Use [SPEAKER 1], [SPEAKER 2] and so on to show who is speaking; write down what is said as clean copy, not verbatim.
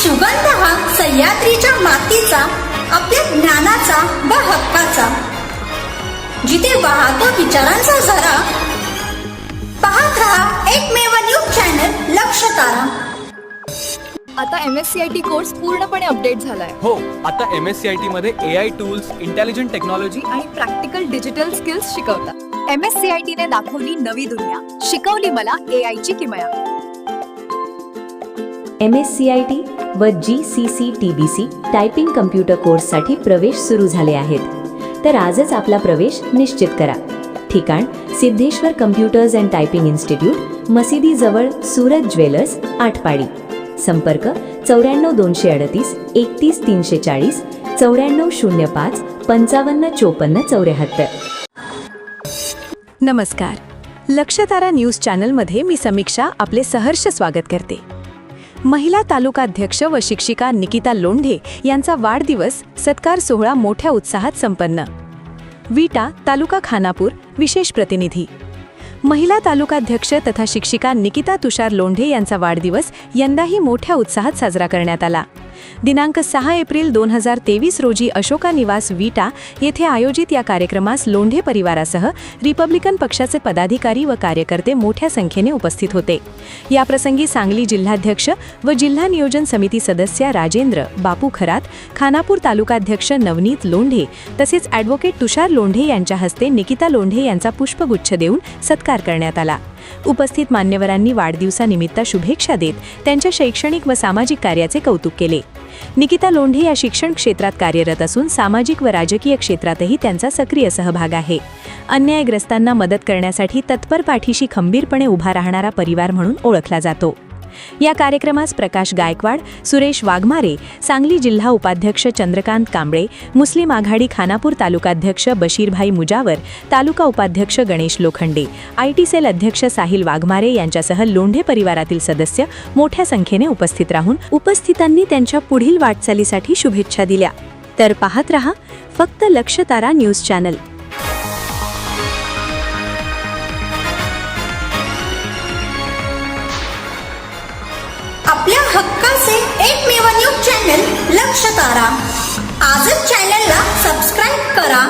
[SPEAKER 1] सुगंध हा सह्याद्रीच्या मातीचा, आपल्या ज्ञानाचा व हक्काचा, जिथे वाहतो विचारांचा झरा। पाहत रहा एकमेव न्यूज चॅनल लक्ष तारा।
[SPEAKER 2] आता MSCIT कोर्स पूर्णपणे अपडेट झालाय।
[SPEAKER 3] हो, आता MSCIT मध्ये AI टूल्स, इंटेलिजंट टेक्नॉलॉजी
[SPEAKER 2] आणि प्रॅक्टिकल डिजिटल स्किल्स शिकवतात। MSCIT ने दाखवली नवी दुनिया, शिकवली मला AI ची किमया।
[SPEAKER 4] MSCIT व GCC-TBC टायपिंग कम्प्युटर कोर्ससाठी प्रवेश सुरू झाले आहेत, तर आजच आपला प्रवेश निश्चित करा। ठिकाण Siddheshwar computers and typing institute, मशिदी जवळ, सूरत ज्वेलर्स, आटपाडी। संपर्क 94 238 31 340, 94 05 55 54 74।
[SPEAKER 5] नमस्कार, लक्षतारा न्यूज चॅनलमध्ये मी समीक्षा आपले सहर्ष स्वागत करते। महिला तालुकाध्यक्ष व शिक्षिका निकिता लोंढे यांचा वाढदिवस सत्कार सोहळा मोठ्या उत्साहात संपन्न। विटा तालुका खानापूर विशेष प्रतिनिधी। महिला तालुकाध्यक्ष तथा शिक्षिका निकिता तुषार लोंढे यांचा वाढदिवस यंदाही मोठ्या उत्साहात साजरा करण्यात आला। दिनांक 6 एप्रिल 2023 रोजी अशोका निवास विटा येथे आयोजित या कार्यक्रमास लोंढे परिवारासह रिपब्लिकन पक्षाचे पदाधिकारी व कार्यकर्ते मोठ्या संख्येने उपस्थित होते। याप्रसंगी सांगली जिल्हाध्यक्ष व जिल्हा नियोजन समिती सदस्य राजेंद्र बापू खरात, खानापूर तालुकाध्यक्ष नवनीत लोंढे तसेच ॲडव्होकेट तुषार लोंढे यांच्या हस्ते निकिता लोंढे यांचा पुष्पगुच्छ देऊन सत्कार करण्यात आला। उपस्थित मान्यवरांनी वाढदिवसानिमित्त शुभेच्छा देत त्यांच्या शैक्षणिक व सामाजिक कार्याचे कौतुक केले। निकिता लोंढे या शिक्षण क्षेत्रात कार्यरत असून सामाजिक व राजकीय क्षेत्रातही त्यांचा सक्रिय सहभाग आहे। अन्यायग्रस्तांना मदत करण्यासाठी तत्पर पाठीशी खंबीरपणे उभा राहणारा परिवार म्हणून ओळखला जातो। या कार्यक्रमास प्रकाश गायकवाड, सुरेश वाघमारे, सांगली जिल्हा उपाध्यक्ष चंद्रकांत कांबळे, मुस्लिम आघाडी खानापूर तालुकाध्यक्ष बशीरभाई मुजावर, तालुका उपाध्यक्ष गणेश लोखंडे, IT सेल अध्यक्ष साहिल वाघमारे यांच्यासह लोंढे परिवारातील सदस्य मोठ्या संख्येने उपस्थित राहून उपस्थितांनी त्यांच्या पुढील वाटचालीसाठी शुभेच्छा दिल्या। तर पाहत रहा फक्त लक्षतारा न्यूज चॅनल।
[SPEAKER 1] आपल्या हक्काचे एकमेव न्यूज चॅनल लक्ष तारा। आजच चॅनलला सबस्क्राईब करा